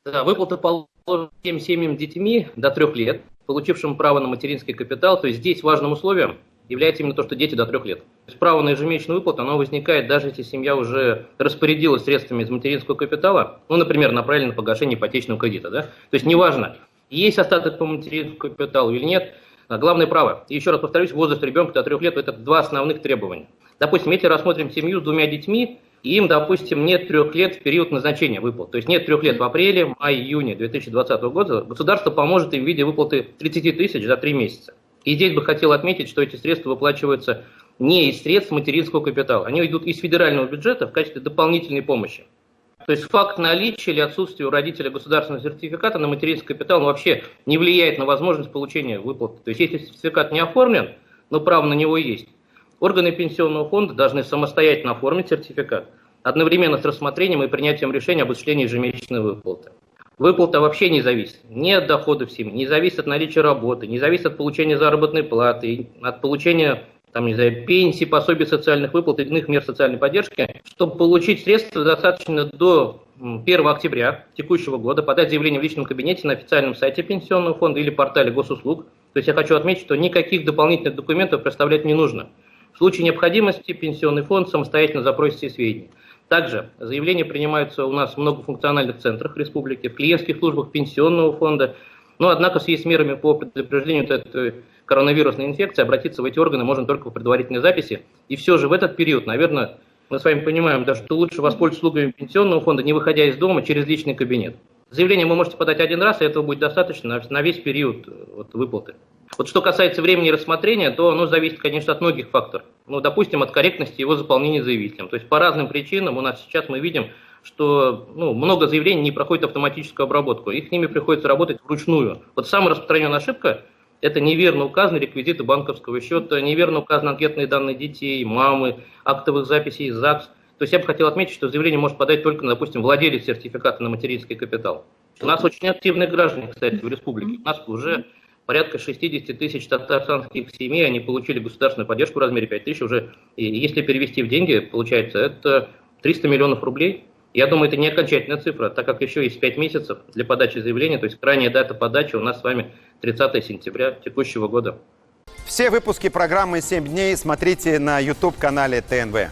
Да, выплата положена тем семьям с детьми до 3 лет, получившим право на материнский капитал. То есть здесь важным условием является именно то, что дети до 3 лет. То есть право на ежемесячную выплату, оно возникает даже если семья уже распорядилась средствами из материнского капитала, ну, например, направили на погашение ипотечного кредита. Да? То есть неважно, есть остаток по материнскому капиталу или нет, главное право. И еще раз повторюсь, возраст ребенка до 3 лет – это два основных требования. Допустим, если рассмотрим семью с 2 детьми, и им, допустим, нет 3 лет в период назначения выплат. То есть нет 3 лет в апреле, мае, июне 2020 года. Государство поможет им в виде выплаты 30 тысяч за 3 месяца. И здесь бы хотел отметить, что эти средства выплачиваются не из средств материнского капитала. Они идут из федерального бюджета в качестве дополнительной помощи. То есть факт наличия или отсутствия у родителя государственного сертификата на материнский капитал вообще не влияет на возможность получения выплаты. То есть если сертификат не оформлен, но право на него есть, органы пенсионного фонда должны самостоятельно оформить сертификат, одновременно с рассмотрением и принятием решения об осуществлении ежемесячной выплаты. Выплата вообще не зависит ни от доходов семьи, не зависит от наличия работы, не зависит от получения заработной платы, от получения пенсии, пособий, социальных выплат и иных мер социальной поддержки. Чтобы получить средства, достаточно до 1 октября текущего года подать заявление в личном кабинете на официальном сайте Пенсионного фонда или портале госуслуг. То есть я хочу отметить, что никаких дополнительных документов представлять не нужно. В случае необходимости Пенсионный фонд самостоятельно запросит все сведения. Также заявления принимаются у нас в многофункциональных центрах республики, в клиентских службах Пенсионного фонда. Но, однако, в связи с мерами по предупреждению этой коронавирусной инфекции обратиться в эти органы можно только по предварительной записи. И все же в этот период, наверное, мы с вами понимаем, да, что лучше воспользоваться услугами Пенсионного фонда, не выходя из дома, через личный кабинет. Заявление вы можете подать один раз, и этого будет достаточно на весь период выплаты. Вот что касается времени рассмотрения, то оно зависит, конечно, от многих факторов. Ну, допустим, от корректности его заполнения заявителем. То есть по разным причинам у нас сейчас мы видим, что много заявлений не проходит автоматическую обработку. И с ними приходится работать вручную. Вот самая распространенная ошибка – это неверно указаны реквизиты банковского счета, неверно указаны анкетные данные детей, мамы, актовых записей из ЗАГС. То есть я бы хотел отметить, что заявление может подать только, допустим, владелец сертификата на материнский капитал. У нас очень активные граждане, кстати, в республике. У нас уже порядка 60 тысяч татарстанских семей, они получили государственную поддержку в размере 5 тысяч уже. И если перевести в деньги, получается, это 300 миллионов рублей. Я думаю, это не окончательная цифра, так как еще есть 5 месяцев для подачи заявления. То есть крайняя дата подачи у нас с вами 30 сентября текущего года. Все выпуски программы «7 дней» смотрите на YouTube-канале ТНВ.